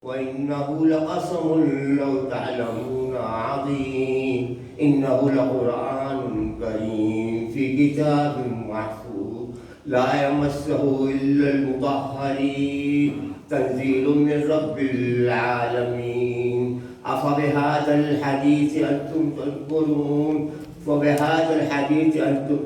وإنه لقسم لو تعلمون عظيم إنه لقرآن كريم في كتاب محفوظ لا يمسه إلا المطهرين تنزيل من رب العالمين أفبهذا الحديث أنتم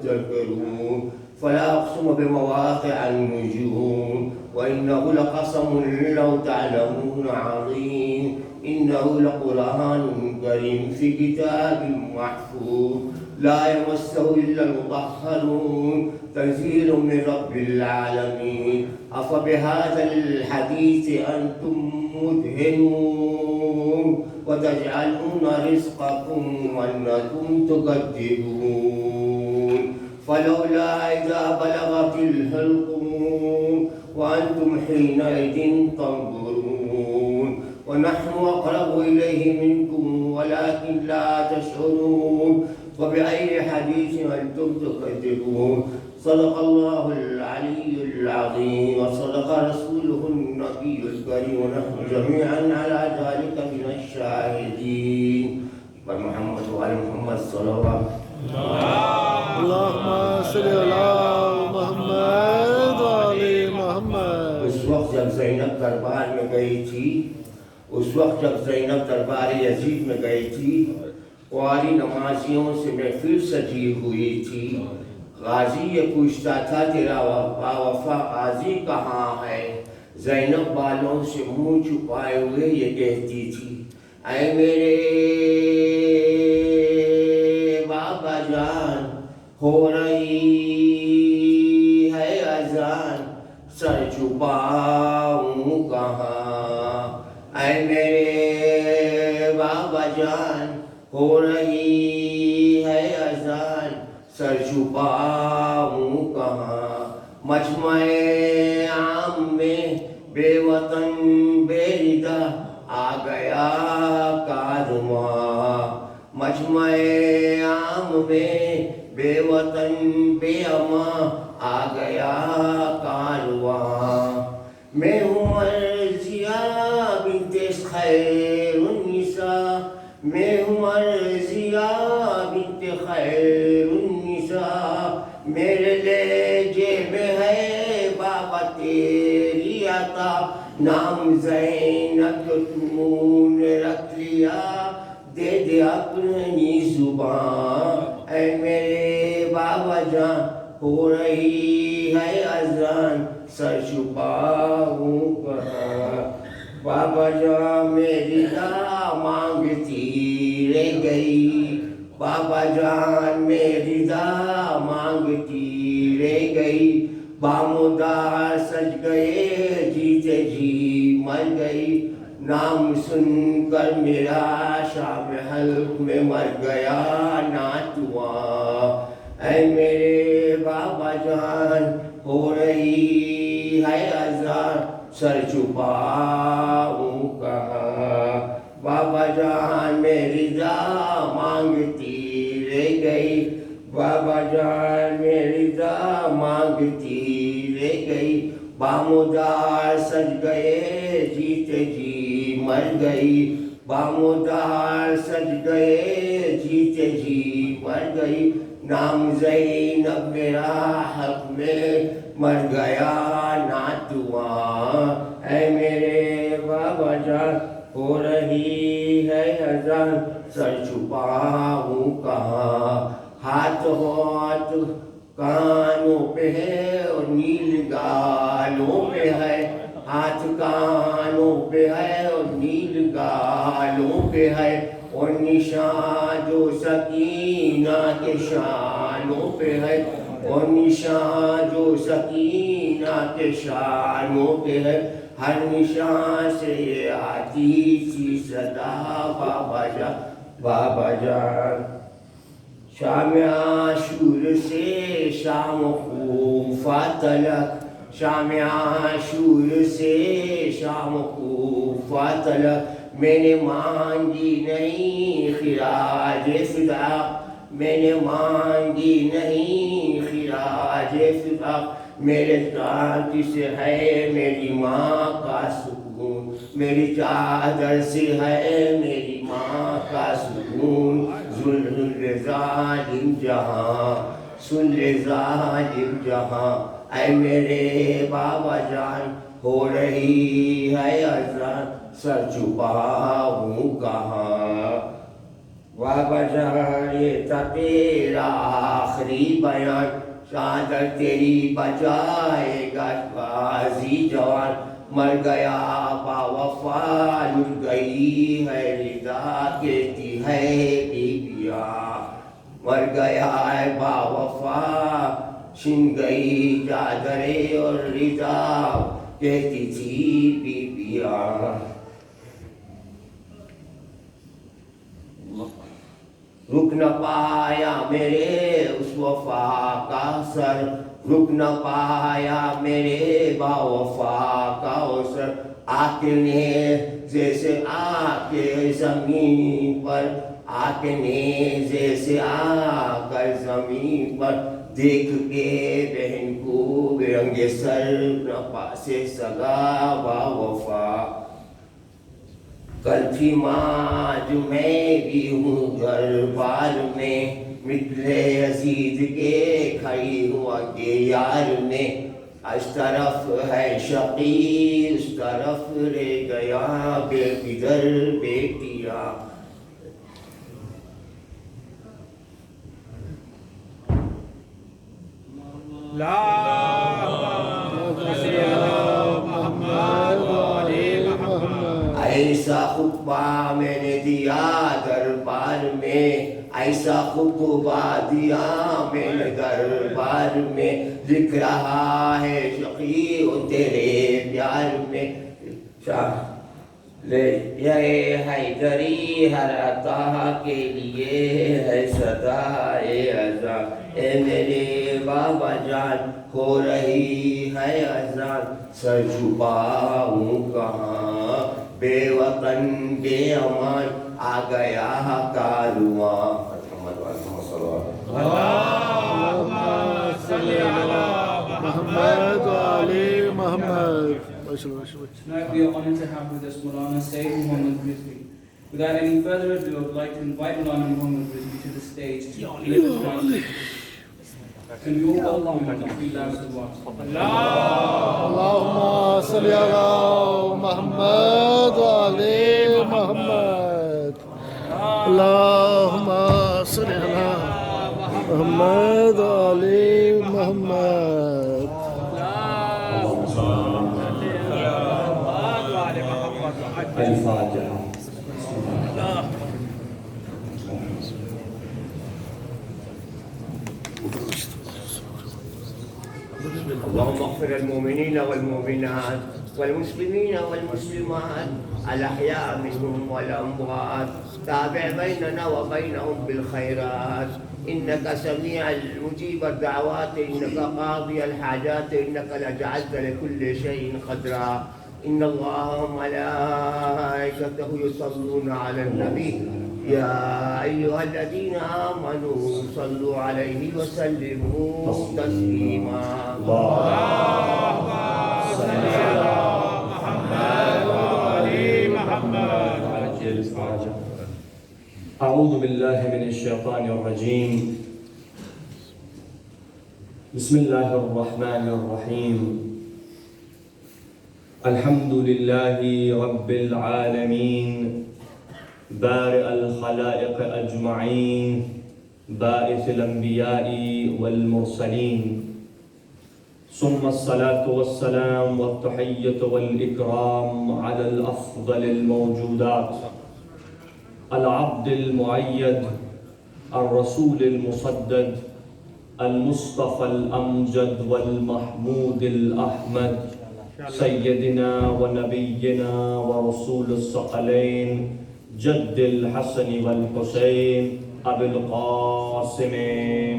تذكرون فلا أقسم بمواقع النجوم وإنه لقسم لو تعلمون عظيم إنه لقرآن كريم في كتاب محفوظ لا يمسه إلا المطهرون تنزيل من رب العالمين أفبهذا الحديث أنتم مدهنون وتجعلون رزقكم أنكم تكذبون فلولا إذا بلغت الحلقوم وأنتم حينئذ تنظرون ونحن أقرب إليه منكم ولكن لا تشعرون فبأي حديث أنتم تكذبون صدق الله العلي العظيم وصدق رسوله النبي الكريم ونحن جميعا على ذلك من الشاهدين محمد وعلى محمد صلوات اللهم صل على मोहम्मद वाले मोहम्मद। उस वक्त जब ज़ैनब दरबार में गई थी, यजीद में गई थी, कुंवारी नमाजियों से महफिल सजी हुई थी। गाजी ये पूछता था तेरा वफा गाजी कहाँ है? ज़ैनब बालों से मुंह छुपाए हुए ये कहती थी, ऐ मेरे बाबा जान, हो रही है अजान, सर छुपाऊं कहाँ? ऐ मेरे बाबा जान, हो रही है अजान, सर छुपाऊं कहाँ? मजमे आम में बेवतन बेरिदा आ गया कारवां। मजमे आम में बेवतन बेअमा आ गया कारवां। मैं हूँ अर्जिया बिन्ते खैरुन्निसा, मैं हूँ अर्जिया बिन्ते खैरुन्निसा, मेरे लहजे में है बाबा तेरी अता, नाम ज़ैनब जो तूने रख लिया, दे दे अपनी जुबान। ऐ मेरे बाबा जान, हो रही है अजान, सर छुपाऊं कहाँ? बाबा जान मेरी दुआ मांगती रह गई, बाबा जान मेरी दुआ मांगती रह गई। बामुदार सज गए जीते जी मर गई, नाम सुनकर मेरा शाम हल्क में मर गया नातुआ। ऐ मेरे बाबा जान, हो रही है अज़ान, सर छुपाऊं कहाँ? बाबा जान मेरी दुआ मांगती रह गई, बाबा जान मेरी दुआ मांगती रह गई। बामुदार सज गए जीते जी मर गई, बामुदार सज गए जीते जी मर गई। नाम ज़ैनब मेरा हक में मर गया नातुआ। ऐ मेरे बाबा जान, हो रही है अज़ान, सर छुपाऊं कहाँ? हाथ हाथ कानों पे है और नील गालों पे है, हाथ कानों पे है और नील गालों पे है, और निशान जो सकीना के शानों पे है, और निशान जो सकीना के शानों पे है। हर निशान से ये आती सी सदा, बाबा जान। शाम आशूर से शाम खूफा तलक, शाम आशूर से शाम खूफा तलक, मैंने मांगी नहीं खिराज फिदा, मैंने मांगी नहीं खिराज फिदा, मेरे दांत से है मेरी माँ का सुकून। मेरी चादर से है मेरी माँ का सुकून, सुन ले जालिम जहाँ, सुन ले जालिम जहाँ। ऐ मेरे बाबा जान हो रही है अज़ान, सर छुपाऊँ कहाँ। बाबा जान ये था तेरा आखिरी बयान, चादर तेरी बचाएगा गाजी जवान। मर गया बावफा लुट गई है रिदा, कहती है बीबिया। मर गया है बावफा छिन गई चादरें और रिदा, कहती थी बीबिया। रुक न पाया मेरे उस वफा का सर, रुक न पाया मेरे बावफा का सर। आके ने जैसे आके जमीन पर, आके ने जैसे आकर जमीन पर, देख के बहन को बेरंगे सर न पासे सगा बावफा। कल थी माँ जो मैं भी हूँ दरबार में, मिले अजीज के खड़ी हुआ के यार में। इस तरफ है शकी उस तरफ रह गया बेकिधर बेटिया। ऐसा खुतबा मैंने दिया दरबार में, ऐसा खुतबा दिया मैंने दरबार में। लिख रहा है शकी वो तेरे प्यार में। ले ये हैदरी हर अता के लिए है सदा ए अज़ा। ए मेरे बाबा जान हो रही है अज़ान, सर छुपाऊँ कहाँ। बेवतन बेअमान आ गया कारवां। Tonight we are honored to have with us Molana Sayyid Mohammad Rizvi. Without any further ado, I would like to invite Molana Mohammad Rizvi to the stage to deliver the announcement. Can we all go along with the three loud salawats? Allahumma salli ala Muhammad wa ali Muhammad. Allahumma salli ala Muhammad wa ali Muhammad. الفاتحة. اللهم اغفر المؤمنين والمؤمنات والمسلمين والمسلمات الأحياء منهم والأموات. تابع بيننا وبينهم بالخيرات، إنك سميع مجيب الدعوات، إنك قاضي الحاجات، إنك لجعلت لكل شيء قدرا. إن الله وملائكته يصلون على النبي، يا أيها الذين آمنوا صلوا عليه وسلموا تسليما. اللهم صل على محمد وآل محمد. أعوذ بالله من الشيطان الرجيم. بسم الله الرحمن الرحيم. الحمد لله رب العالمين، بارئ الخلائق أجمعين، باعث الأنبياء والمرسلين، ثم الصلاة والسلام والتحية والإكرام على الأفضل الموجودات، العبد المؤيد، الرسول المصدد، المصطفى الأمجد والمحمود الأحمد، سيدنا ونبينا ورسول الثقلين، جد الحسن والحسين، أبي القاسم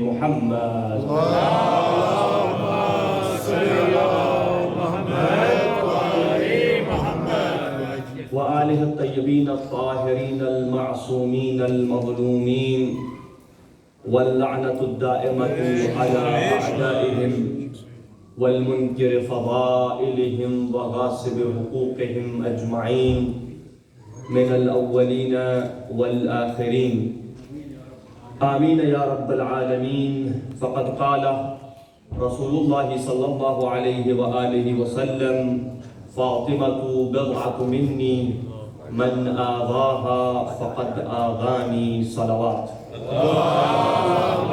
محمد. اللهم صل على محمد وآل محمد وآله الطيبين الطاهرين المعصومين المظلومين، واللعنة الدائمة على أعدائهم والمنكر فضائلهم وغاصب حقوقهم أجمعين من الأولين والآخرين آمين يا رب العالمين. فقد قال رسول الله صلى الله عليه وآله وسلم فاطمة بضعة مني من آذاها فقد آذاني صلوات. اللهم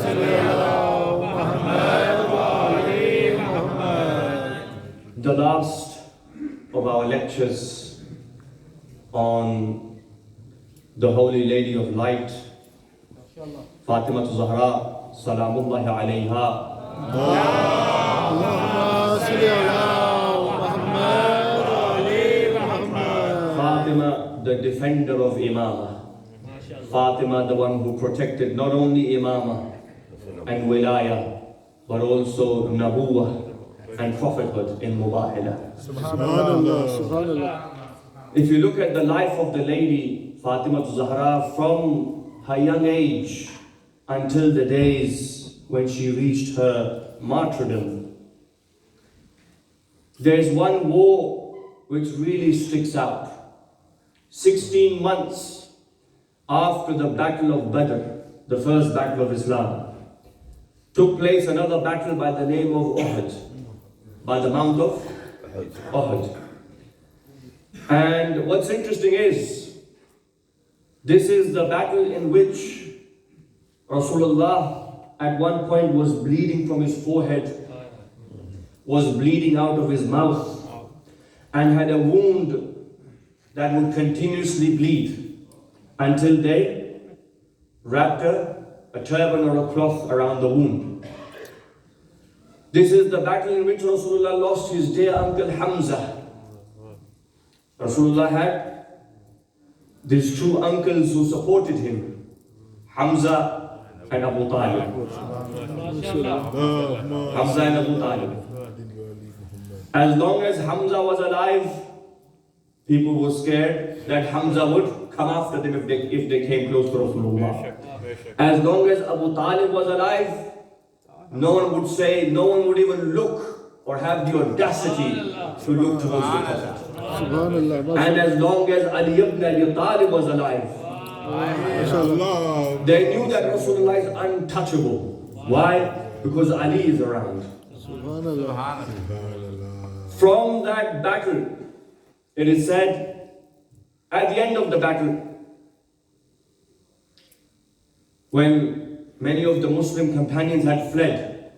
صل على محمد وعلى محمد. The last of our lectures on the Holy Lady of Light, Fatima Zahra, Salamullahi alayha. اللهم صل على محمد وعلى محمد. Fatima, the defender of Imamah. Fatima, the one who protected not only Imamah and Wilaya, but also Nabuwah and prophethood in Mubahala. Subhanallah, Subhanallah. If you look at the life of the lady Fatima Zahra from her young age until the days when she reached her martyrdom, there is one war which really sticks out. 16 months after the Battle of Badr, the first battle of Islam, took place another battle by the name of Uhud, by the Mount of Uhud. And what's interesting is, this is the battle in which Rasulullah at one point was bleeding from his forehead, was bleeding out of his mouth, and had a wound that would continuously bleed until they wrapped a turban or a cloth around the wound. This is the battle in which Rasulullah lost his dear uncle Hamza. Rasulullah had these two uncles who supported him, Hamza and Abu Talib. Hamza and Abu Talib. As long as Hamza was alive, people were scared that Hamza would come after them if they came close to Rasulullah. As long as Abu Talib was alive, no one would say, no one would even look or have the audacity to look towards the Prophet. And as long as Ali ibn Abi Talib was alive, they knew that Rasulullah is untouchable. Why? Because Ali is around. From that battle, it is said, at the end of the battle, when many of the Muslim companions had fled,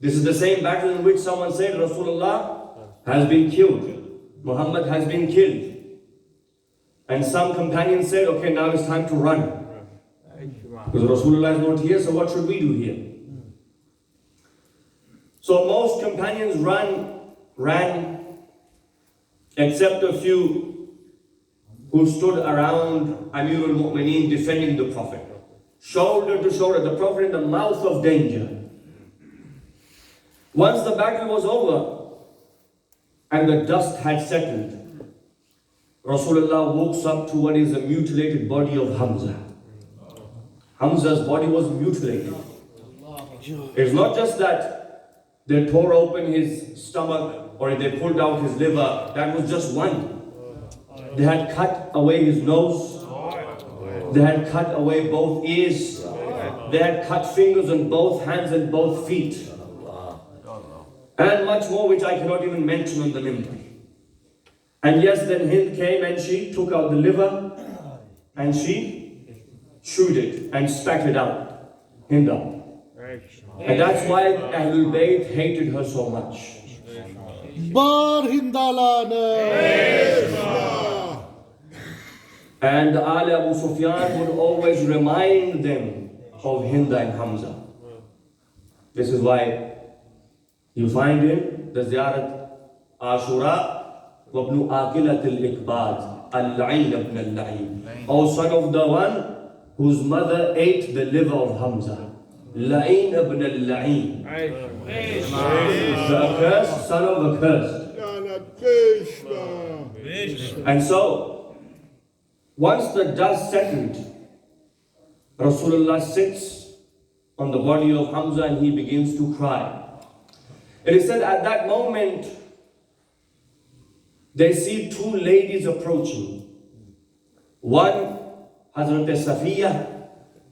this is the same battle in which someone said Rasulullah has been killed, Muhammad has been killed. And some companions said, okay, now it's time to run. Because Rasulullah is not here, so what should we do here? So most companions ran, except a few who stood around Amir al-Mu'mineen defending the Prophet. Shoulder to shoulder, the Prophet in the mouth of danger. Once the battle was over and the dust had settled, Rasulullah walks up to what is a mutilated body of Hamza. Hamza's body was mutilated. It's not just that they tore open his stomach or they pulled out his liver. That was just one. They had cut away his nose. They had cut away both ears. They had cut fingers on both hands and both feet. And much more which I cannot even mention on the minbar. And yes, then Hind came and she took out the liver and she chewed it and spat it out. Hinda. And that's why Ahlul Bayt hated her so much. Bar Hindalana. And Ali Abu Sufyan would always remind them of Hinda and Hamza. This is why you find in the Ziyarat Ashura, وَابْنُ آكِلَةِ الْإِكْبَادِ الْعِينَ بْنَ الْلَعِينَ. O son of the one whose mother ate the liver of Hamza. La'in ibn al-La'in. The accursed son of accursed. And so, once the dust settled, Rasulullah sits on the body of Hamza and he begins to cry. It is said at that moment, they see two ladies approaching. One, Hazrat Safiya,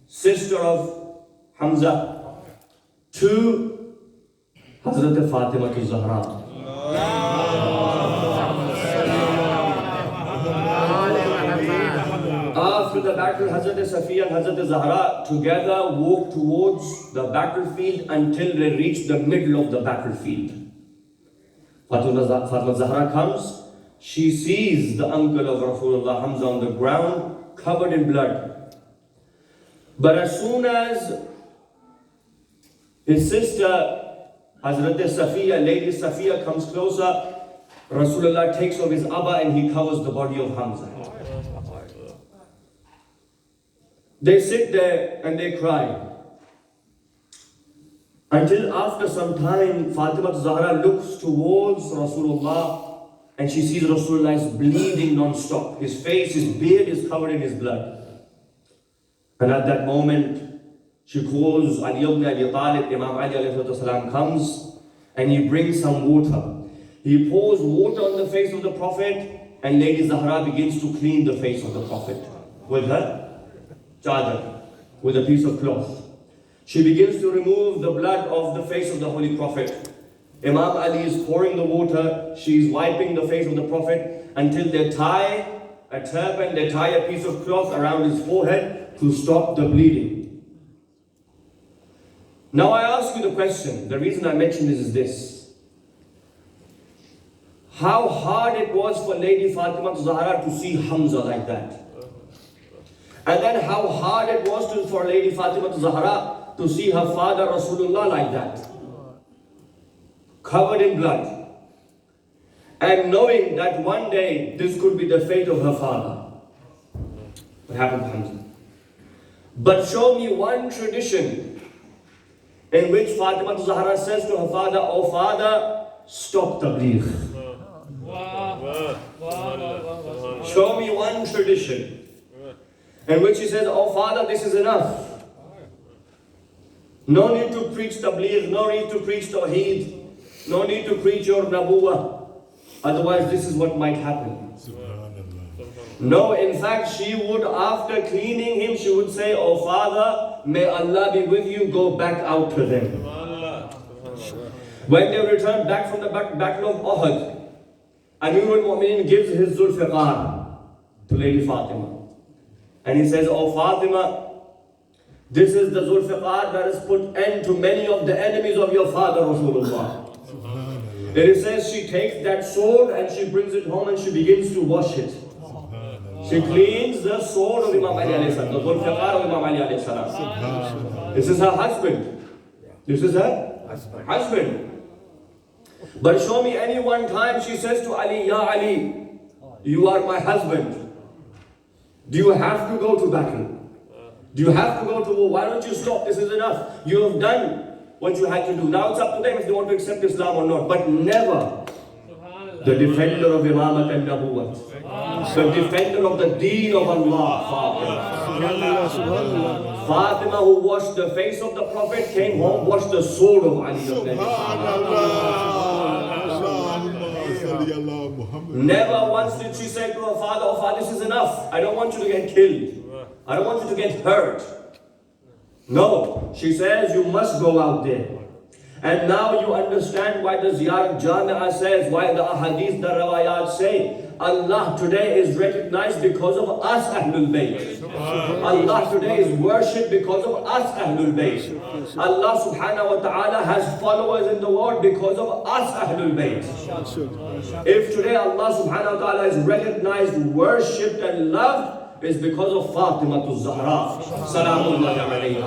sister of Hamza. Two, Hazrat Fatima Zahra. After the battle, Hazrat Safiya and Hazrat Zahra together walked towards the battlefield until they reached the middle of the battlefield. Fatima Zahra comes. She sees the uncle of Rasulullah Hamza on the ground, covered in blood. But as soon as his sister, Hazrat Safiya, Lady Safiya, comes closer, Rasulullah takes off his abba and he covers the body of Hamza. They sit there and they cry. Until after some time, Fatima Zahra looks towards Rasulullah and she sees Rasulullah is bleeding non-stop. His face, his beard is covered in his blood. And at that moment, she calls Ali ibn Abi Talib. Imam Ali alayhi salam comes and he brings some water. He pours water on the face of the Prophet and Lady Zahra begins to clean the face of the Prophet with her chadar, with a piece of cloth. She begins to remove the blood of the face of the Holy Prophet. Imam Ali is pouring the water, she is wiping the face of the Prophet until they tie a turban, they tie a piece of cloth around his forehead to stop the bleeding. Now I ask you the question, the reason I mention this is this. How hard it was for Lady Fatima Zahra to see Hamza like that. And then how hard it was for Lady Fatima Zahra to see her father Rasulullah like that. Covered in blood. And knowing that one day this could be the fate of her father. What happened to Hamza? But show me one tradition in which Fatima Zahra says to her father, "Oh father, stop tabligh." Show me one tradition in which he says, "Oh father, this is enough. No need to preach tabligh, no need to preach tawheed, no need to preach your nabuwah. Otherwise this is what might happen." No, in fact, she would, after cleaning him, she would say, "Oh father, may Allah be with you, go back out to them." When they returned back from the battle of Uhud, Amirul Mu'minin gives his Zulfiqar to Lady Fatima. And he says, "Oh Fatima, this is the Zulfiqar that has put end to many of the enemies of your father Rasulullah." It says she takes that sword and she brings it home and she begins to wash it. She cleans the sword of Imam Ali alayhi salam, the Zulfiqar of Imam Ali alayhi salam. This is her husband. This is her husband. But show me any one time she says to Ali, "Ya Ali, you are my husband. Do you have to go to battle? Do you have to go to war? Why don't you stop? This is enough. You have done what you had to do. Now it's up to them if they want to accept Islam or not." But never the defender of Imamat and Nabuwat, the defender of the deen of Allah, Fatima, who washed the face of the Prophet, came home, washed the sword of Ali. Never once did she say to her father, "Oh father, this is enough. I don't want you to get killed. I don't want you to get hurt." No, she says you must go out there. And now you understand why the Ziyarat Jami'ah says, why the Ahadith, the Rawayat say, Allah today is recognized because of us Ahlul Bayt. Allah today is worshipped because of us Ahlul Bayt. Allah subhanahu wa ta'ala has followers in the world because of us Ahlul Bayt. If today Allah subhanahu wa ta'ala is recognized, worshipped and loved, it's because of Fatima Zahra. Salamullahi alayha.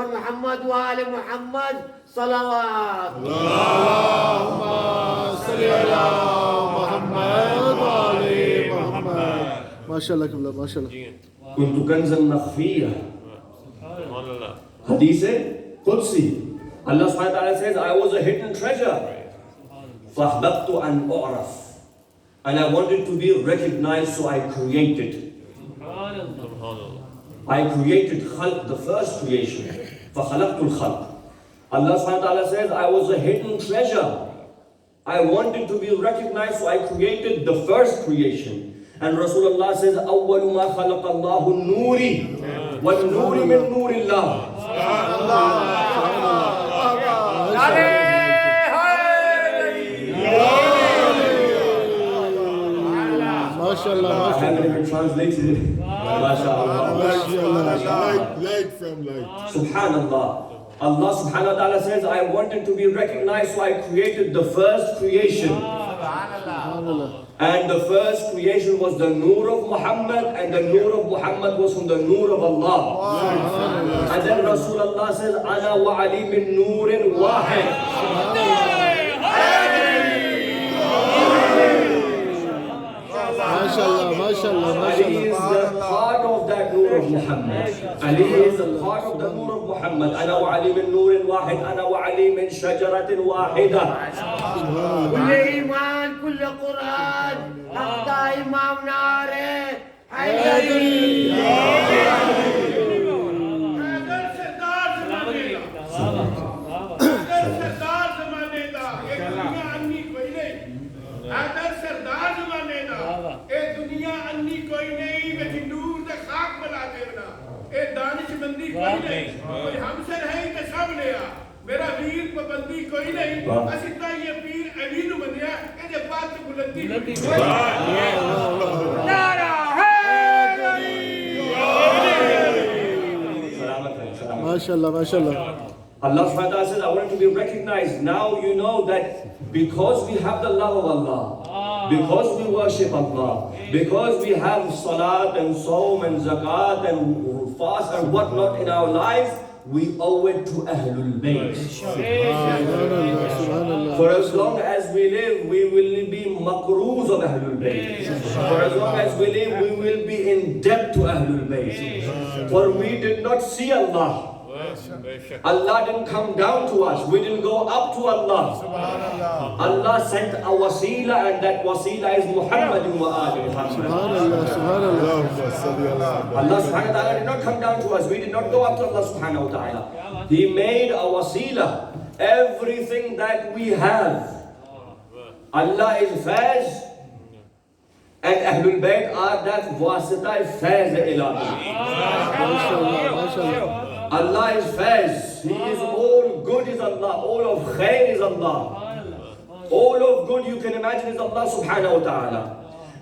محمد وآل محمد صلوات اللهم صل على محمد وآل محمد. ما شاء الله كبلا ما شاء الله. كنت كنزا مخفيا. Hadith Qudsi. Allah subhanahu wa ta'ala says, I was a hidden treasure. فَأَحْبَبْتُ أَنْ أُعْرَفْ. And I wanted to be recognized, so I created. I created khalq, the first creation. فَخَلَقْتُ الْخَلْقِ. Allah subhanahu wa ta'ala says, I was a hidden treasure. I wanted to be recognized, so I created the first creation. And Rasulullah says, أَوَّلُ مَا خَلَقَ اللَّهُ النُّورِ وَالنُّورِ مِن نُّورِ اللَّهِ. MashaAllah, I haven't even translated it. MashaAllah. Light from light. Subhanallah. Allah subhanahu wa ta'ala says, I wanted to be recognized, so I created the first creation. And the first creation was the Noor of Muhammad, and the Noor of Muhammad was from the Noor of Allah. And then Rasulullah says, Ana wa Ali min Noorin Wahid. MashaAllah, Ali is the part of that Noor of Muhammad. Ali is the part of the Noor of Muhammad. Ana wa Ali min Noorin Wahid. Ana wa Ali min Shajaratin Wahida. Kulle iman, kulle Quran, haqqa imam nare, Haydari. मेरा वीर पाबंदी कोई नहीं बस इतना ये पीर अली नु बनिया ਇਹਦੇ ਬਾਅਦ ਬੁਲੰਦੀ नारा है MashaAllah. Allah subhanahu wa ta'ala says, I want to be recognized. Now you know that because we have the love of Allah, because we worship Allah, because we have salat and saum and zakat and fast and whatnot in our lives, we owe it to Ahlul Bayt. For as long as we live, we will be makroos of Ahlul Bayt. For as long as we live, we will be in debt to Ahlul Bayt. For we did not see Allah. Allah didn't come down to us. We didn't go up to Allah. Allah sent a wasila, and that wasila is Muhammad wa Ali Muhammad. Allah subhanahu wa ta'ala did not come down to us. We did not go up to Allah subhanahu wa ta'ala. He made a wasila. Everything that we have, Allah is faiz, and Ahlul Bayt are that wasita faiz ilahi. Allah is faiz. He is all good is Allah. All of khair is Allah. All of good you can imagine is Allah subhanahu wa ta'ala.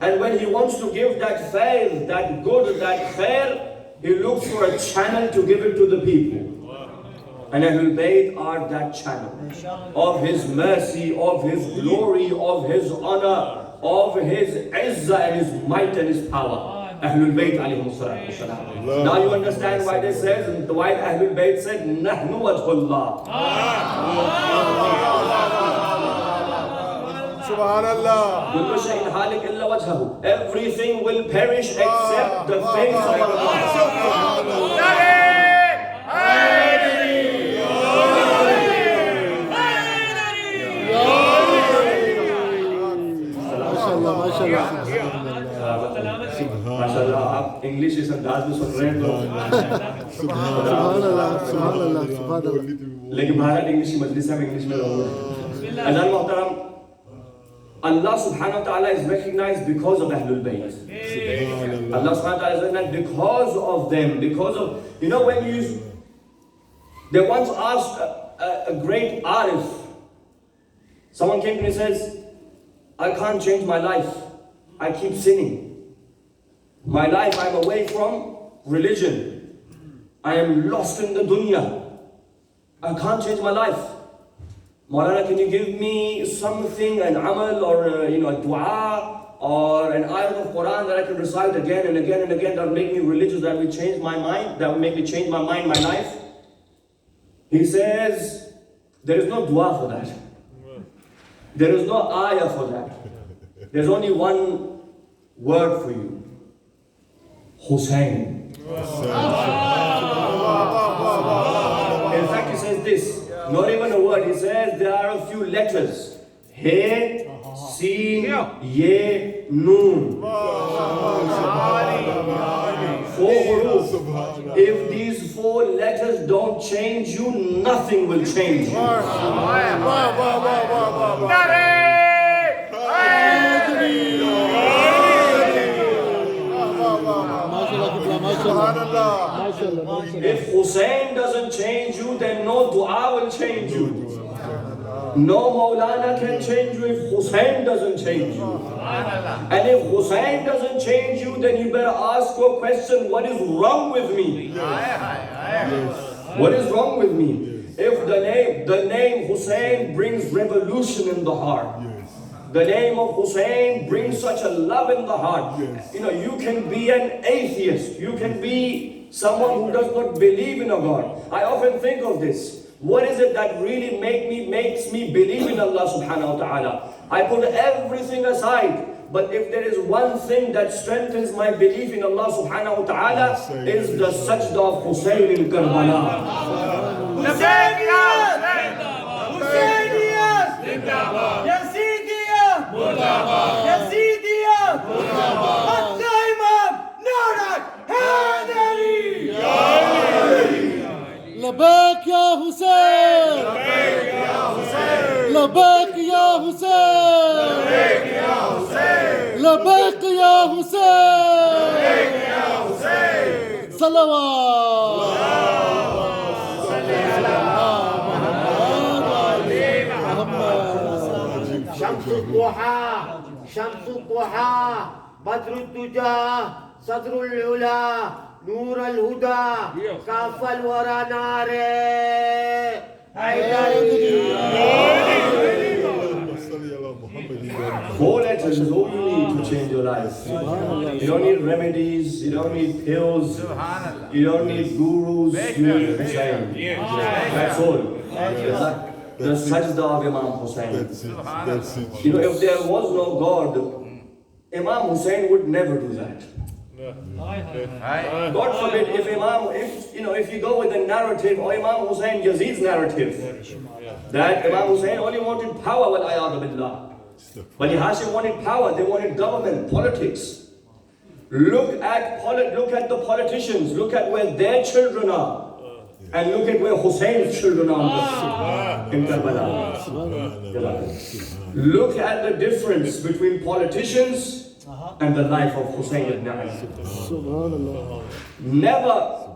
And when He wants to give that faiz, that good, that khair, He looks for a channel to give it to the people. And Ahlul Bayt are that channel of His mercy, of His glory, of His honor, of His izzah and His might and His power. Ahlul Bayt alayhimu salatu wasalam. Now you understand why they said, why Ahlul Bayt said, Nahnu wajhullah. Subhanallah. Kullu shay'in halik illa wajhahu. Everything will perish except the face of Allah. माशाल्लाह आप English इस अंदाज में सुन रहे हैं तो Subhanallah. लेकिन Bharat English की मजलिस में इंग्लिश में रहूंगा अज़ान मोहतरम Allah subhanahu wa ta'ala is recognized because of Ahlul Bayt. Allah subhanahu wa ta'ala is recognized because of them, because of, you know, when you, they once asked a great arif, someone came to me and says, I can't change my life, I keep sinning. My life, I'm away from religion. I am lost in the dunya. I can't change my life. Molana, can you give me something, an amal or a dua or an ayat of Quran that I can recite again and again and again that will make me religious, that will change my mind, that will make me change my mind, my life? He says, there is no dua for that. There is no ayah for that. There's only one word for you. Hussein. In fact, he says this, not even a word, he says there are a few letters. He, Sin, Ye, Noon. 4 huruf. If these 4 letters don't change you, nothing will change you. If Hussein doesn't change you, then no dua will change you. No Molana can change you if Hussein doesn't change you. And if Hussein doesn't change you, then you better ask your question, what is wrong with me? What is wrong with me? If the name Hussein brings revolution in the heart, the name of Hussein brings such a love in the heart. You know, you can be an atheist. You can be someone who does not believe in a God. I often think of this. What is it that really makes me believe in Allah subhanahu wa ta'ala? I put everything aside. But if there is one thing that strengthens my belief in Allah subhanahu wa ta'ala, is the sajda of Hussein in Karbala. لبيك يا حسين لبيك يا حسين لبيك يا حسين صلوات شمس الضحى شمس الضحى بدر الدجى صدر العلا نور الهدى كاف الورى نار Four letters is all you need to change your life. You don't need remedies, you don't need pills, you don't need gurus, you need Hussein. That's all. The sajda of Imam Hussein. You know, if there was no God, Imam Hussein would never do that. God forbid if if you go with the narrative or Imam Hussein Yazid's narrative, that Imam Hussein only wanted power, wal-iyadu billah. Bani Hashim wanted power, they wanted government, politics. Look at the politicians, look at where their children are, and look at where Hussein's children are in Karbala. Look at the difference between politicians and the life of Hussein ibn Ali. Never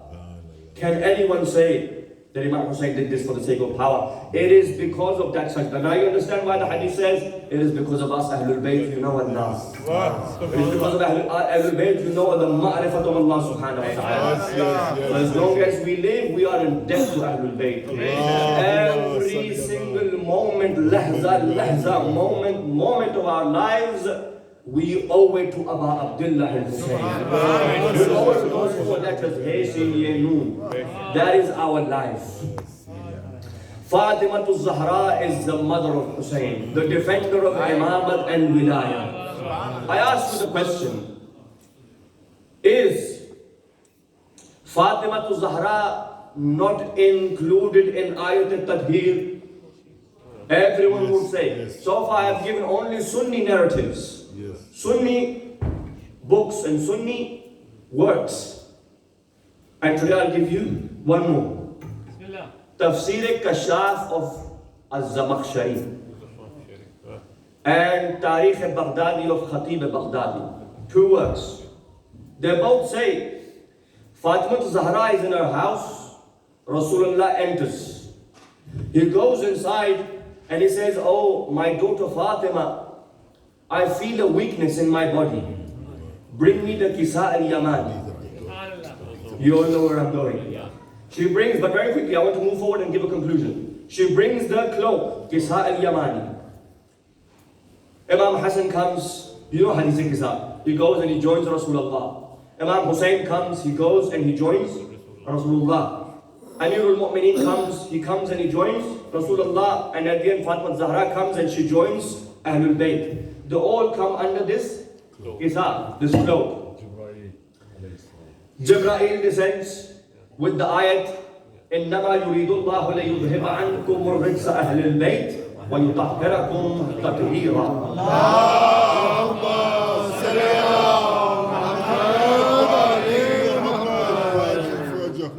can anyone say that Imam Hussein did this for the sake of power. It is because of that sajda. Now you understand why the hadith says, it is because of us Ahlul Bayt, you know Allah. It is because of Ahlul Bayt, you know the ma'rifat of Allah subhanahu wa ta'ala. So as long as we live, we are in debt to Ahlul Bayt. Every single moment, lahza, moment of our lives, we owe it to Abu Abdullah al-Hussein. We owe it to those 4 letters, He, Sin, Ye, Noon. That is our life. Fatima al-Zahra is the mother of Hussein, the defender of Imamat and Wilayah. I ask you the question, is Fatima al-Zahra not included in Ayat al-Tadhir? Everyone would say. So far I have given only Sunni narratives. Sunni books and Sunni works. And today I'll give you one more. Tafsir Kashaf of Az-Zamakhshari and Tarikh al-Baghdadi of Khatib al-Baghdadi. 2 works. They both say Fatima Zahra is in her house, Rasulullah enters. He goes inside and he says, oh, my daughter Fatima, I feel a weakness in my body. Bring me the Kisa al-Yamani. You all know where I'm going. She brings, but very quickly, I want to move forward and give a conclusion. She brings the cloak, Kisa al-Yamani. Imam Hassan comes, you know Hadith Kisa. He goes and he joins Rasulullah. Imam Hussein comes, he goes and he joins Rasulullah. Amirul Mu'mineen comes, he comes and he joins Rasulullah. And at the end, Fatima Zahra comes and she joins Ahlul Bayt. They all come under this Kisa, this cloak. Jibreel descends with the ayat إنما يريد الله ليذهب عنكم الرجس أهل البيت ويطهركم تطهيرا. اللهم صل على محمد.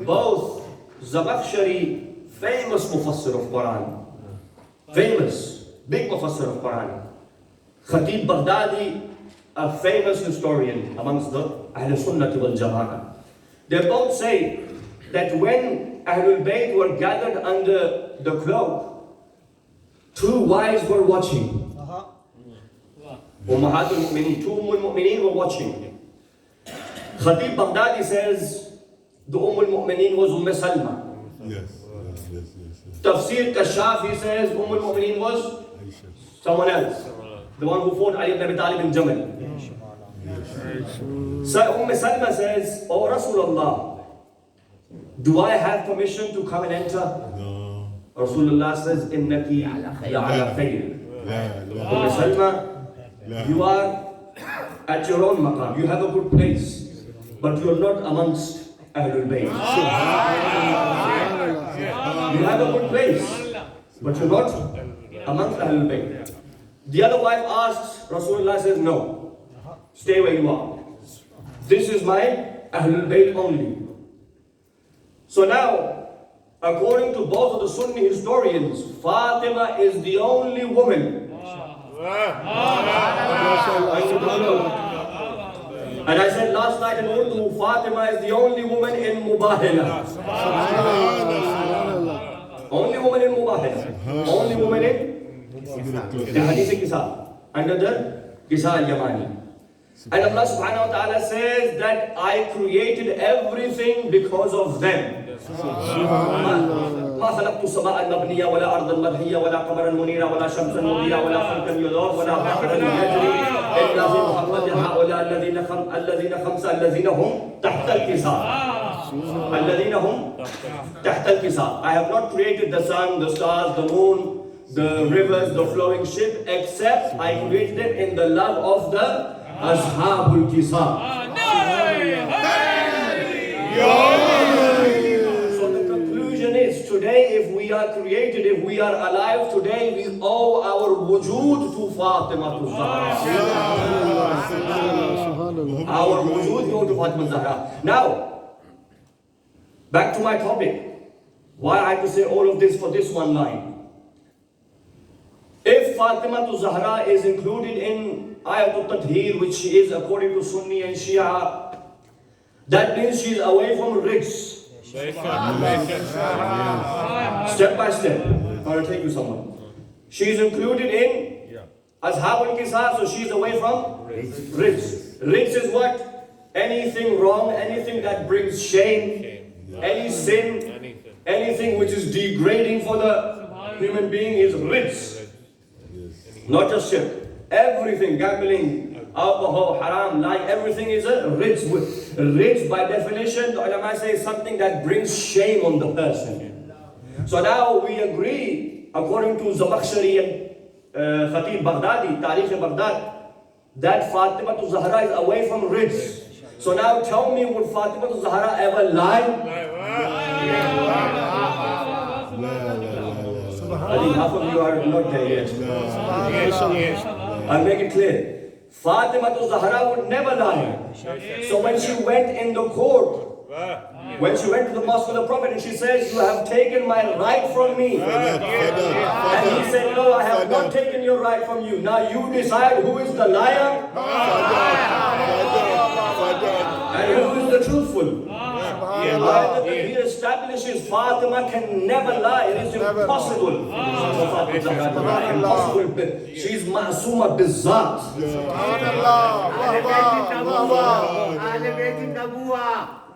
Both Zamakhshari, famous mufassir of Quran, famous, big mufassir of Quran. Khatib Baghdadi, a famous historian amongst the Ahl Sunnah wal Jama'ah. They both say that when Ahlul Bayt were gathered under the cloak, two wives were watching. Ummahatul Mu'mineen, two Mu'mineen were watching. Khatib Baghdadi says the Mu'mineen was Salma. Yes. Tafsir Kashafi says Mu'mineen was someone else. The one who fought Ali ibn Abi Talib in Jamal. So Salma says, "Oh Rasulullah, do I have permission to come and enter?" No. Rasulullah says, "Innaki la'ala khayr." Salma, you are at your own maqam, you have a good place, but you are not amongst Ahlul Bayt. You have a good place, but you're not amongst Ahlul Bayt. The other wife asks, Rasulullah says, "No, stay where you are. This is my Ahlul Bayt only." So now, according to both of the Sunni historians, Fatima is the only woman. And I said last night in Urdu, Fatima is the only woman in Mubahala. Only woman in Mubahala. Only woman in the Hadith Kisa, under the Kisa al-Yamani. And Allah subhanahu wa ta'ala says that I created everything because of them. ما خلقت السماء المبنية ولا أرض المدحية ولا قمرا منيرا ولا شمسا مضيئة ولا فلكا يدور ولا بحرا يجري إلا في محمد هؤلاء الذين خمسة الذين هم تحت الكساء. الذين هم تحت الكساء. I have not created the sun, the stars, the moon, the rivers, the flowing ship, except I created them in the love of the Ashabul Kisa. So the conclusion is, today if we are created, if we are alive today, we owe our wujud to Fatima to Zahra. Our wujud go to Fatima Zahra. Now, back to my topic. Why I have to say all of this for this one line? If Fatima to Zahra is included in Ayatul Tathir, which she is according to Sunni and Shia, that means she is away from rijs. Step by step. I'll take you somewhere. She is included in Ashabul Kisa, so she is away from rijs. Rijs is what? Anything wrong, anything that brings shame, any sin, anything which is degrading for the human being is rijs. Not just shirk. Everything, gambling, alcohol, haram, lying, everything is a rijs. Rijs by definition, the ulama say, is something that brings shame on the person. So now we agree, according to Zamakhshari and Khatib Baghdadi, Tariq Baghdad, that Fatima to Zahra is away from rijs. So now tell me, would Fatima to Zahra ever lie? I think half of you are not there yet. I'll make it clear. Fatima to Zahra would never lie. So when she went in the court, when she went to the mosque of the Prophet and she says, "You have taken my right from me." And he said, "No, I have not taken your right from you. Now you decide who is the liar and who is the truthful." He establishes Fatima can never lie. It is impossible. Impossible. She is ma'asuma bizzat. أهل بيت النبوة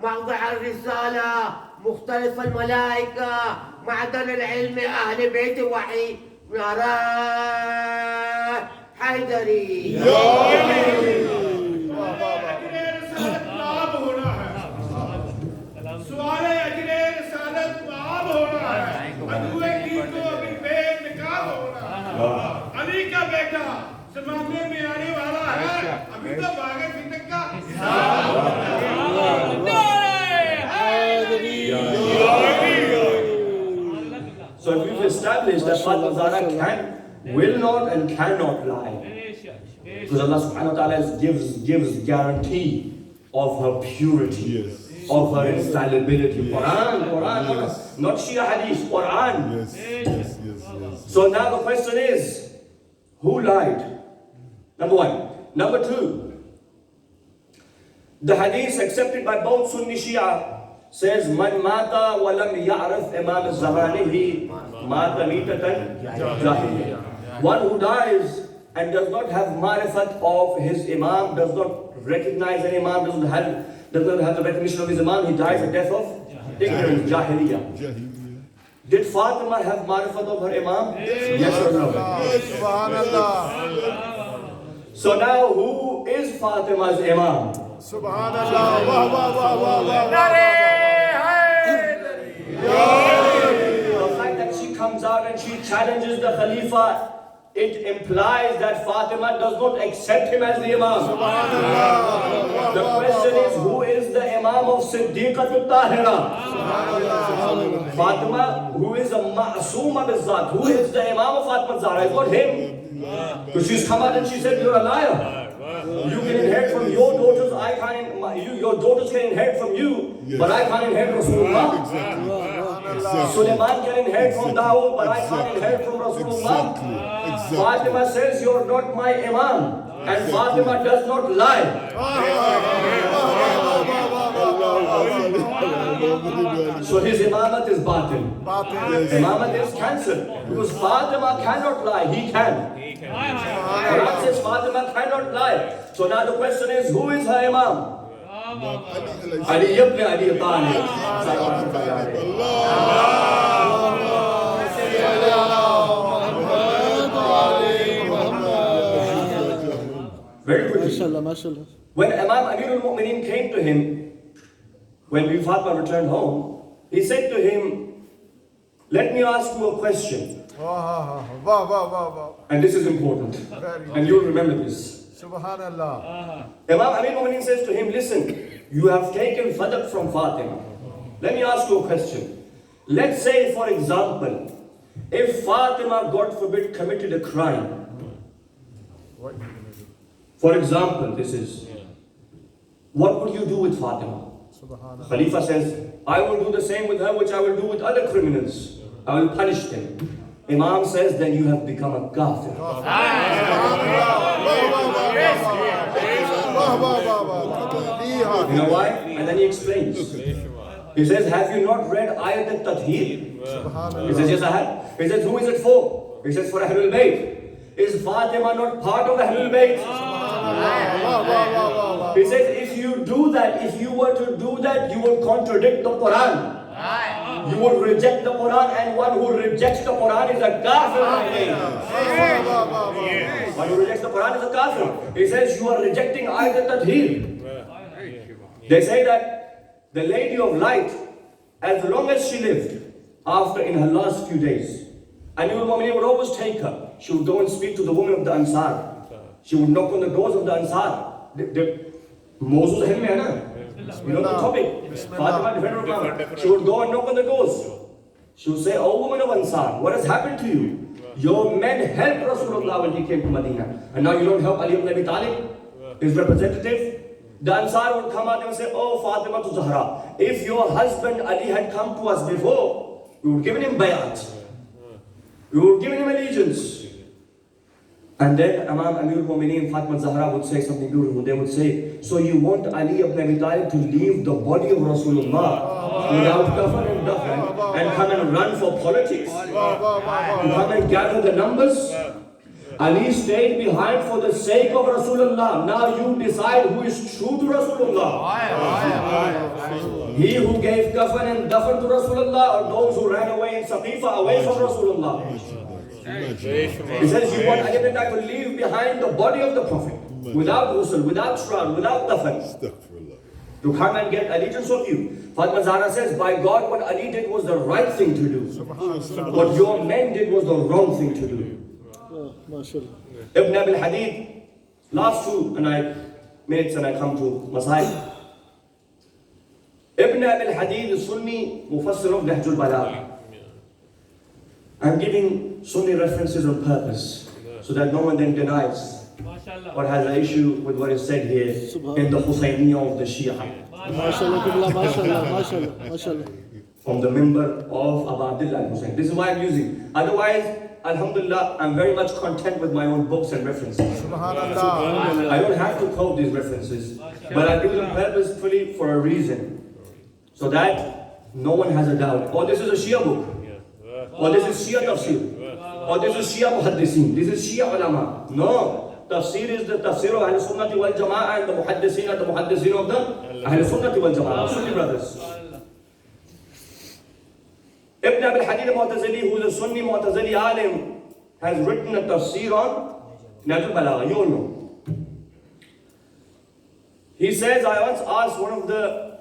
موضع الرسالة مختلف الملائكة معدن العلم أهل بيت الوحي نارا حيدري Ali का बेटा जमाने में आने वाला है अभी तो भागत फिटक का So if we've established that Fatima Zahra can will not and cannot lie. Because Allah subhanahu wa ta'ala gives guarantee of her purity, of her infallibility. Quran, not Shia Hadith, Quran. Yes. So now the question is, who lied? Number one. Number two, the Hadith accepted by both Sunni Shia says, Man mata wa lam ya'rif imam zamanihi mata mitatan jahiliyyah. One who dies and does not have marifat of his imam, does not recognize an imam, does not have the recognition of his imam, he dies a death of ignorance, jahiliyyah. Did Fatima have marifat of her imam? Yes or no? So now who is Fatima's imam? Subhanallah. The fact that she comes out and she challenges the Khalifa, it implies that Fatima does not accept him as the imam. The question is, who is the imam of Siddiqatul Tahira? Fatima, who is a ma'asuma bizzat, who is the imam of Fatima Zahra? It's not him. Because she's come out and she said, you're a liar. You can inherit from your daughters, your daughters can inherit from you, but I can't inherit Rasulullah. Sulaiman can inherit from Dawood, but I can't inherit from Rasulullah. Fatima says, you're not my imam, and Fatima does not lie. So his imamat is batil. Imamat is cancelled. Because Fatima cannot lie, he can. Quran says Fatima cannot lie. So now the question is, who is her imam? Ali ibn Abi Talib. Very quickly. When Imam Amirul Mu'mineen came to him, when Fatima returned home, he said to him, let me ask you a question. And this is important. And you'll remember this. Subhanallah. Imam Amirul Mu'mineen says to him, listen, you have taken fadak from Fatima. Let me ask you a question. Let's say, for example, if Fatima, God forbid, committed a crime. For example, this is, what would you do with Fatima? Khalifa says, I will do the same with her which I will do with other criminals. I will punish them. Imam says, then you have become a kafir. You know why? And then he explains. He says, have you not read Ayat al-Tathir? He says, yes I have. He says, who is it for? He says, for Ahlul Bayt. Is Fatima not part of Ahlul Bayt? He says, if you do that, if you were to do that, you will contradict the Quran. You will reject the Quran, and one who rejects the Quran is a kafir. One who rejects the Quran is a kafir. He says, you are rejecting Ayat al-Tathir. They say that the Lady of Light, as long as she lived, after in her last few days, Amirul Mu'mineen would always take her. She would go and speak to the women of the Ansar. She would knock on the doors of the Ansar. Moses hai na? You know the topic. Fatima, defender of Muhammad. She would go and knock on the doors. She would say, oh woman of Ansar, what has happened to you? Your men helped Rasulullah when he came to Medina. And now you don't help Ali ibn Abi Talib, his representative? The Ansar would come out and say, oh Fatima to Zahra, if your husband Ali had come to us before, we would have given him bayat. We would have given him allegiance. And then Imam Amirul Mu'mineen Fatima Zahra would say something beautiful. They would say, so you want Ali ibn Abi Talib to leave the body of Rasulullah without kafan and dafan and come and run for politics? To come and gather the numbers? Ali stayed behind for the sake of Rasulullah. Now you decide who is true to Rasulullah. He who gave kafan and dafan to Rasulullah, or those who ran away in Saqifa away from Rasulullah. He says you want Ali ibn Abi Talib to leave behind the body of the Prophet without ghusl, without shroud, without dafan, to come and get allegiance of you. Fatima Zahra says, by God, what Ali did was the right thing to do. What your men did was the wrong thing to do. Ibn Abil Hadid, last 2 minutes and I come to Masail. Ibn Abil Hadid is Sunni Mufassir of Nahjul Balagh. I'm giving Sunni references on purpose so that no one then denies or has an issue with what is said here in the Hussainiyah of the Shia. MashaAllah, MashaAllah. From the member of Abu Abdullah al-Hussein. This is why I'm using. Otherwise, alhamdulillah, I'm very much content with my own books and references. Subhanallah. I don't have to quote these references, but I do them purposefully for a reason. So that no one has a doubt. Oh, this is a Shia book. Or this is Shia tafsir. Or this is Shia muhaddisin. This is Shia ulama. No. Tafsir is the tafsir of Ahl Sunnati wal Jama'ah, and the muhaddisin are the muhaddisin of the Ahl Sunnati wal Jama'ah. Sunni brothers. Ibn Abil Hadid al-Mu'tazili, who is a Sunni Mu'tazili alim, has written a tafsir on Nahjul Balagha. You all know. He says, I once asked one of the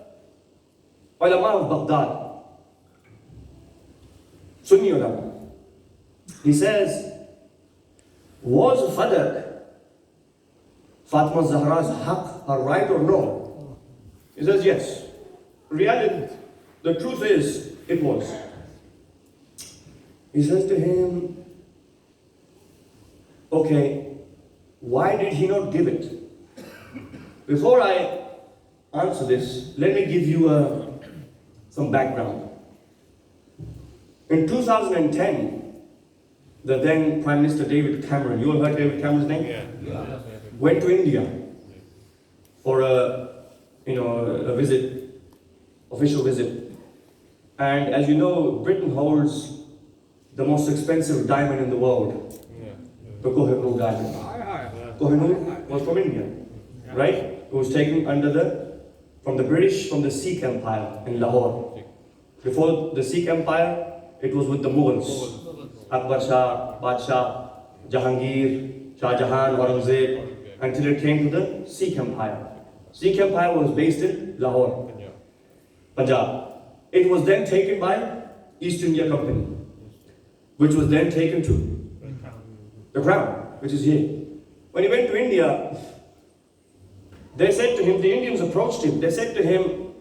ulama of Baghdad, Sunni ulama. He says, was Fadak Fatima Zahra's haq, her right or no? He says, yes. Reality, the truth is, it was. He says to him, okay, why did he not give it? Before I answer this, let me give you some background. In 2010, the then Prime Minister David Cameron, you all heard David Cameron's name? Yeah. Went to India for a visit, official visit. And as you know, Britain holds the most expensive diamond in the world, the Kohinoor diamond. Kohinoor was from India, right? It was taken from the British, from the Sikh Empire in Lahore. Before the Sikh Empire, it was with the Mughals. Akbar Shah, Badshah, Jahangir, Shah Jahan, Aurangzeb, until it came to the Sikh Empire. Sikh Empire was based in Lahore, Punjab. It was then taken by East India Company, which was then taken to the Crown, which is here. When he went to India, they said to him, the Indians approached him, they said to him,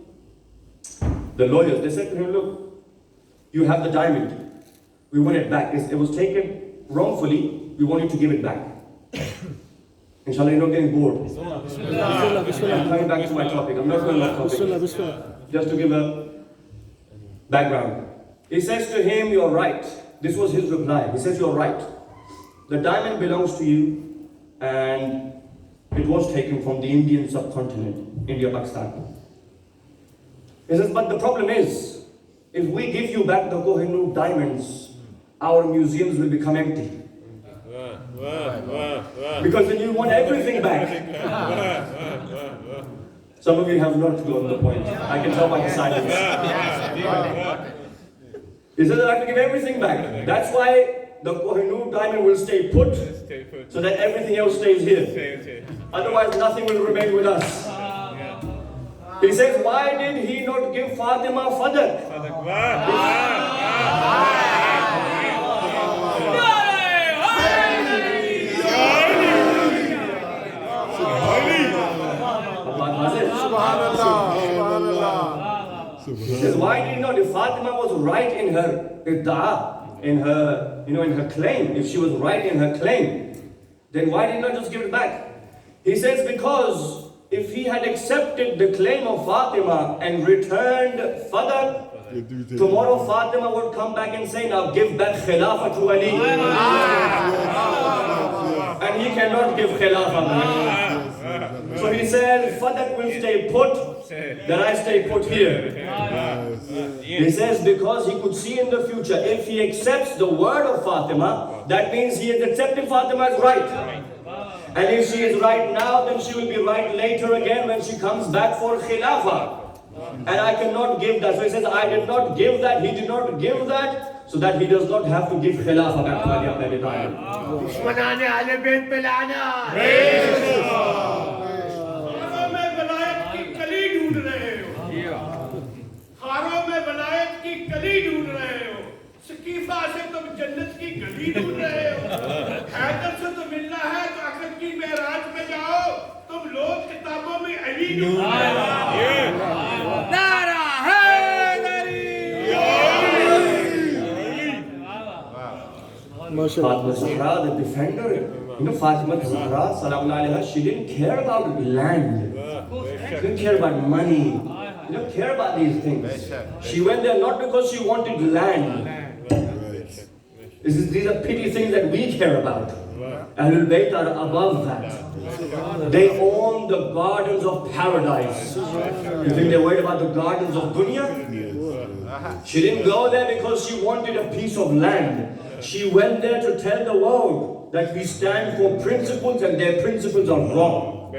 the lawyers, they said to him, look, you have the diamond. We want it back. It was taken wrongfully. We want you to give it back. Inshallah, you're not getting bored. I'm coming back to my topic. I'm not going to topic. Just to give a background. He says to him, you're right. This was his reply. He says, you're right. The diamond belongs to you, and it was taken from the Indian subcontinent, India, Pakistan. He says, but the problem is, if we give you back the Kohinoor diamonds, our museums will become empty. Because then you want everything back. Some of you have not gotten the point. I can tell by the silence. He says, I have to give everything back. That's why the Kohinoor diamond will stay put, so that everything else stays here. Otherwise, nothing will remain with us. He says, why did he not give Fatima Fadak? He says, why did he not? If Fatima was right in her idda'a, in her claim, if she was right in her claim, then why did he not just give it back? He says, because if he had accepted the claim of Fatima and returned Fadak, tomorrow Fatima would come back and say, now give back Khilafah to Ali. And he cannot give Khilafah back. So he says, Fadak will stay put, that I stay put here. He says, because he could see in the future, if he accepts the word of Fatima, that means he has accepted Fatima as right. And if she is right now, then she will be right later again when she comes back for Khilafah. And I cannot give that. So he says, I did not give that, he did not give that, so that he does not have to give Khilafah back to Ali Abdul Talib. Saqifa से तुम जन्नत की गली ढूंढ रहे हो, हैदर से तो मिलना है तो आखिर की मेराज में जाओ, तुम लोग किताबों में अली ढूंढ रहे हो। नारा Hydari. Fatima Zahra, the defender. You know, Fatima Zahra, salam alaiha, she didn't care about land. She didn't care about money. She didn't care about these things. She went there not because she wanted land. These are petty things that we care about. Ahlul Bayt are above that. They own the gardens of paradise. You think they're worried about the gardens of dunya? She didn't go there because she wanted a piece of land. She went there to tell the world that we stand for principles and their principles are wrong.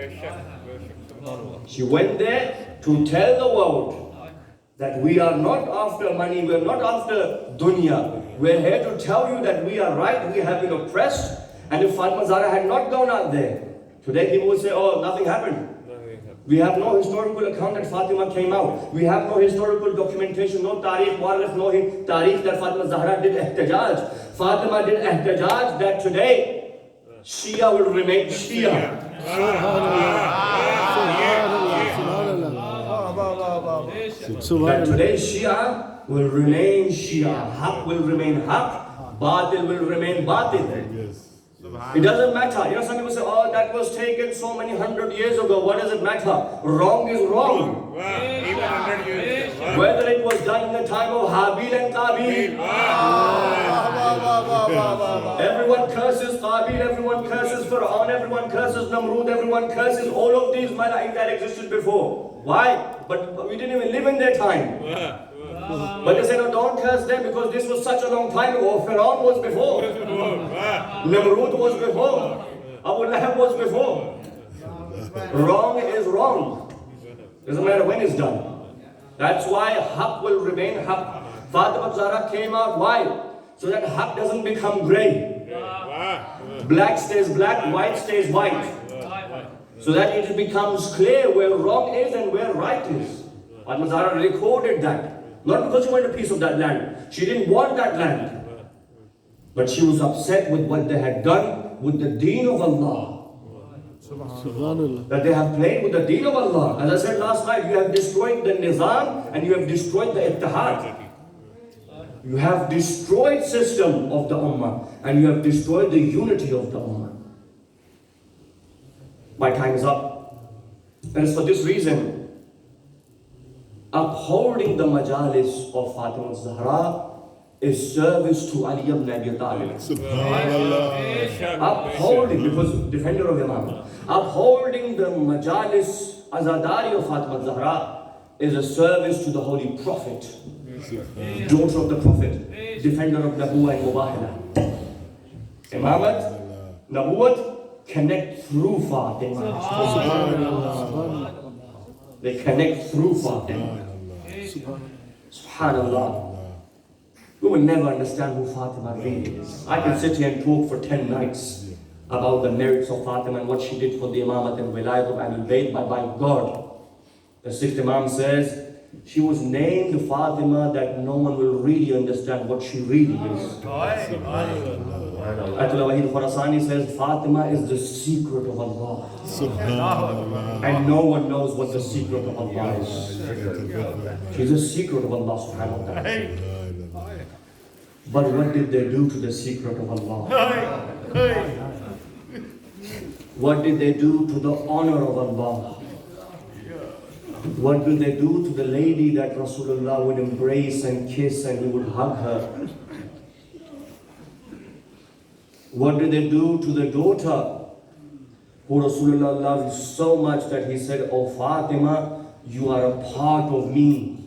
She went there to tell the world that we are not after money, we are not after dunya. We're here to tell you that we are right, we have been oppressed. And if Fatima Zahra had not gone out there, today people would say, oh, nothing happened. We have no historical account that Fatima came out. We have no historical documentation, no tariq, warif, no tariq that Fatima Zahra did ihtijaj. Fatima did ihtijaj that today Shia will remain Shia. That today Shia will remain Shia. Haq will remain Haq. Batil will remain Batil. It doesn't matter. You know, some people say, oh, that was taken so many 100 years ago. What does it matter? Wrong is wrong. Whether it was done in the time of Habil and Qabil. Everyone curses Qabil, everyone curses Fir'aun, everyone curses Namrud, everyone curses all of these malaik that existed before. Why? But we didn't even live in their time. But they say, no, don't curse them because this was such a long time ago. Fir'aun was before. Namrud was before. Abu Lahab was before. Wrong is wrong. Doesn't matter when it's done. That's why Haq will remain Haq. Fatima Zahra came out. Why? So that Haq doesn't become grey. Black stays black, white stays white. So that it becomes clear where wrong is and where right is. Fatima Zahra recorded that. Not because she wanted a piece of that land. She didn't want that land. But she was upset with what they had done with the deen of Allah. That they have played with the deen of Allah. As I said last night, you have destroyed the nizam and you have destroyed the ittihad. You have destroyed system of the ummah and you have destroyed the unity of the ummah. My time is up. And it's for this reason, upholding the majalis of Fatima Zahra is service to Ali ibn Abi Talib. Upholding, because defender of Imam. Upholding the majalis azadari of Fatima Zahra is a service to the Holy Prophet, daughter of the Prophet, defender of Nabuwa and Mubahala. Imamat, Nabuwat connect through Fatima. They connect through Fatima. Subhanallah. We will never understand who Fatima really is. I can sit here and talk for 10 nights about the merits of Fatima and what she did for the Imamat and Wilayat of Ahlul Bayt, but by God, the 6th Imam says, she was named Fatima that no one will really understand what she really is. Ayatollah Wahid Khurasani says, Fatima is the secret of Allah. And no one knows what the secret of Allah is. She's a secret of Allah subhanahu wa ta'ala. But what did they do to the secret of Allah? What did they do to the honor of Allah? What did they do to the lady that Rasulullah would embrace and kiss and he would hug her? What did they do to the daughter who Rasulullah loved so much that he said, oh Fatima, you are a part of me.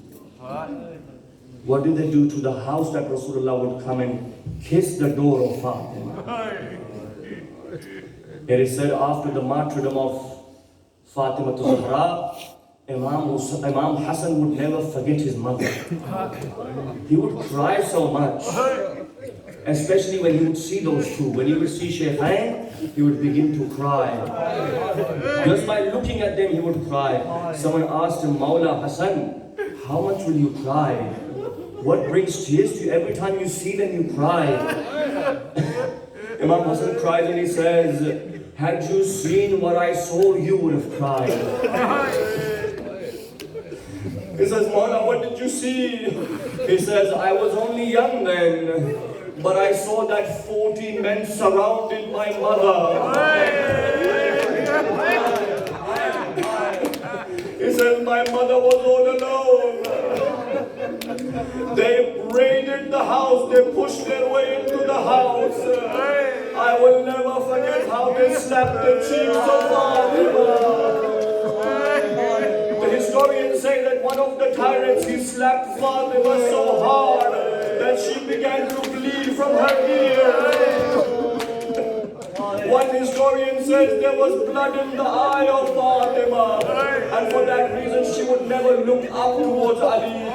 What did they do to the house that Rasulullah would come and kiss the door of Fatima? It is said after the martyrdom of Fatima to Zahra, Imam Hassan would never forget his mother. He would cry so much. Especially when he would see those two. When he would see Shaykhain, he would begin to cry. Just by looking at them, he would cry. Someone asked him, Mawla Hassan, how much will you cry? What brings tears to you? Every time you see them, you cry. Imam Hassan cries and he says, had you seen what I saw, you would have cried. He says, Mawla, what did you see? He says, I was only young then. but I saw that 40 men surrounded my mother. He said, my mother was all alone. They raided the house, they pushed their way into the house. I will never forget how they slapped the cheeks of Fatima. The historians say that one of the tyrants, he slapped Fatima so hard that she began to bleed from her ear. One historian says there was blood in the eye of Fatima, and for that reason she would never look up towards Ali.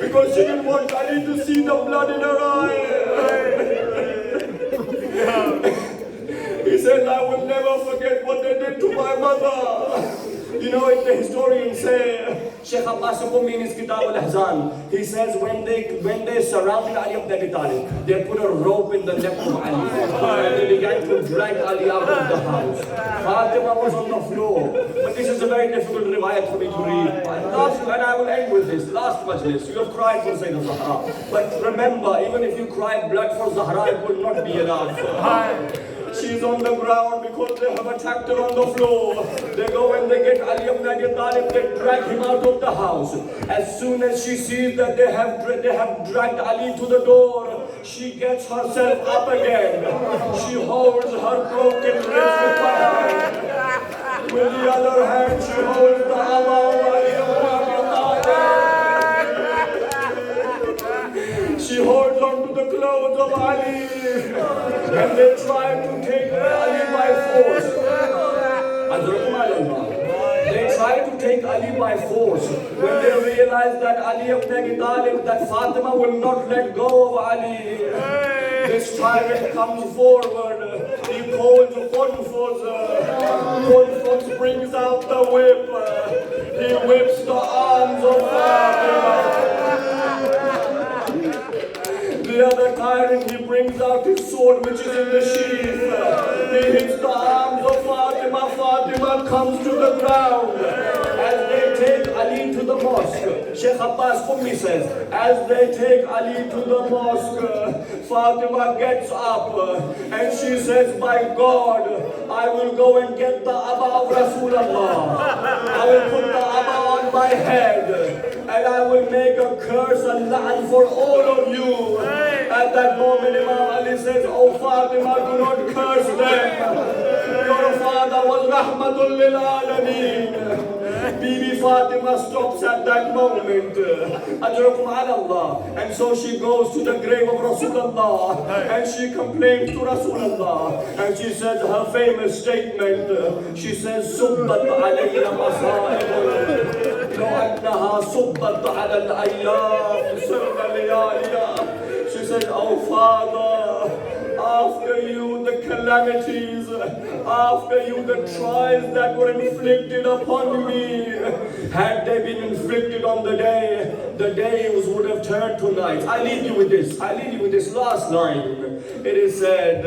Because she didn't want Ali to see the blood in her eye. He said, I will never forget what they did to my mother. You know, the historians say, Sheikh Abbas in his Kitab al-Ahzan, he says when they surrounded Ali ibn Abi Talib, they put a rope in the neck of Ali and they began to drag Ali out of the house. Fatima was on the floor. But this is a very difficult riwayat for me to read. And I will end with this. Last majlis, you have cried for Sayyidina Zahra. But remember, even if you cry blood for Zahra, it will not be enough. She's on the ground because they have attacked her on the floor. They go and they get Ali ibn Abi Talib, they drag him out of the house. As soon as she sees that they have dragged Ali to the door, she gets herself up again. She holds her broken wrist with one hand. With the other hand, she holds the Aba of Ali ibn Abi Talib. She holds onto the clothes of Ali. And they try to take Ali by force. They try to take Ali by force. When they realize that Ali ibn Abi Talib, that Fatima will not let go of Ali. This tyrant comes forward. He calls Qunfuz. Qunfuz brings out the whip. He whips the arms of Fatima. The other tyrant, he brings out his sword which is in the sheath. He hits the arms of Fatima. Fatima comes to the ground. As they take Ali to the mosque, Sheikh Abbas Qummi says, as they take Ali to the mosque, Fatima gets up and she says, by God, I will go and get the Aba of Rasulullah. I will put the Aba on my head and I will make a curse and la'an for all of you. At that moment, Imam Ali says, oh Fatima, do not curse them. Your father was Rahmatul lil Alameen. Bibi Fatima stops at that moment. Ajrakum ala Allah. And so she goes to the grave of Rasulullah and she complains to Rasulullah. And she says her famous statement. She says, Subbat alayya masa'ib. لو أنها صبت على الأيام سرنا لياليها. She said, oh Father, after you the calamities, after you the trials that were inflicted upon me, had they been inflicted on the days would have turned to nights. I leave you with this last line. It is said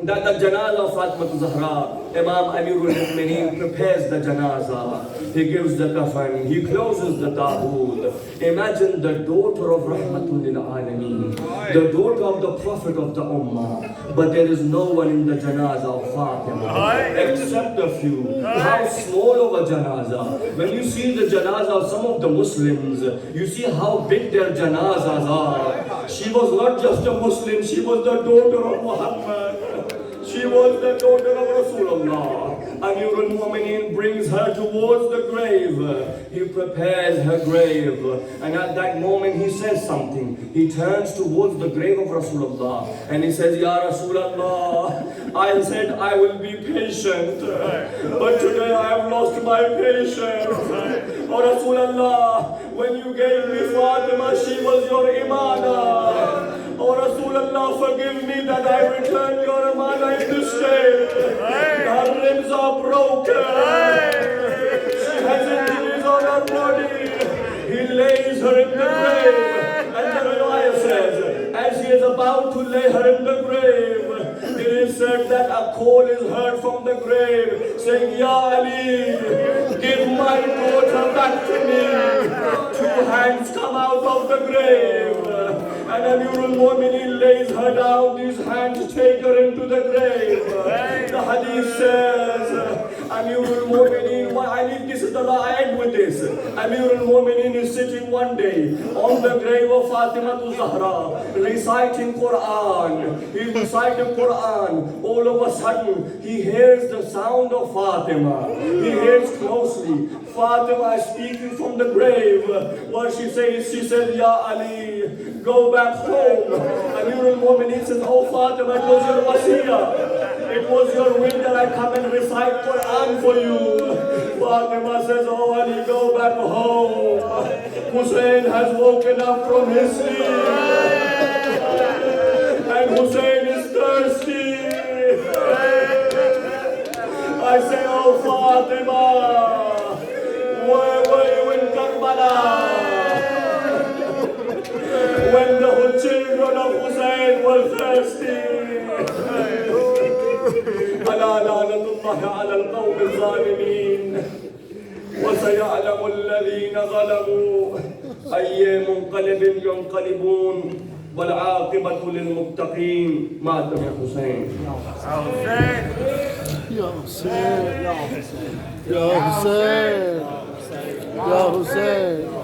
that the janazah of Fatima Zahra, Imam Amirul Mu'mineen prepares the janazah. He gives the kafan, he closes the taboot. Imagine the daughter of Rahmatul lil Alameen, the daughter of the Prophet of the Ummah, but there is no one in the janazah of Fatima except a few. How small of a janazah. When you see the janazah of some of the Muslims, you see how big their janazahs are. She was not just a Muslim, she was the daughter of Mohammad. She was the daughter of Rasulullah. Amirul Mu'mineen brings her towards the grave. He prepares her grave. And at that moment he says something. He turns towards the grave of Rasulullah. And he says, Ya Rasulullah, I said I will be patient. But today I have lost my patience. Oh Rasulullah, when you gave me Fatima, she was your imana. Oh Rasulullah, forgive me that I returned your amana in this state. Her ribs are broken. She has injuries on her body. He lays her in the grave. And the riwayah says, as he is about to lay her in the grave, it is said that a call is heard from the grave saying, Ya Ali, give my daughter back to me. Two hands come out of the grave. And Amirul Mu'mineen lays her down, these hands take her into the grave. The hadith says, Amirul Mu'mineen, this is the law, I end with this. Amirul Mu'mineen is sitting one day on the grave of Fatima Zahra, reciting Quran. He's reciting Quran. All of a sudden, he hears the sound of Fatima. He hears closely. Fatima is speaking from the grave. What she says, Ya Ali, go back home. Amirul Mu'mineen says, oh Fatima, it was your wasiyah. It was your will that I come and recite Quran for you. Fatima says, oh Ali, go back home. Hussein has woken up from his sleep. And Hussein is thirsty. I say, oh Fatima, where were you in Karbala? When the children of Hussein were thirsty. ألا لعنة الله على القوم الظالمين وسيعلم الذين ظلموا أي منقلب ينقلبون والعاقبة للمتقين. مات يا حسين. يا حسين يا حسين يا حسين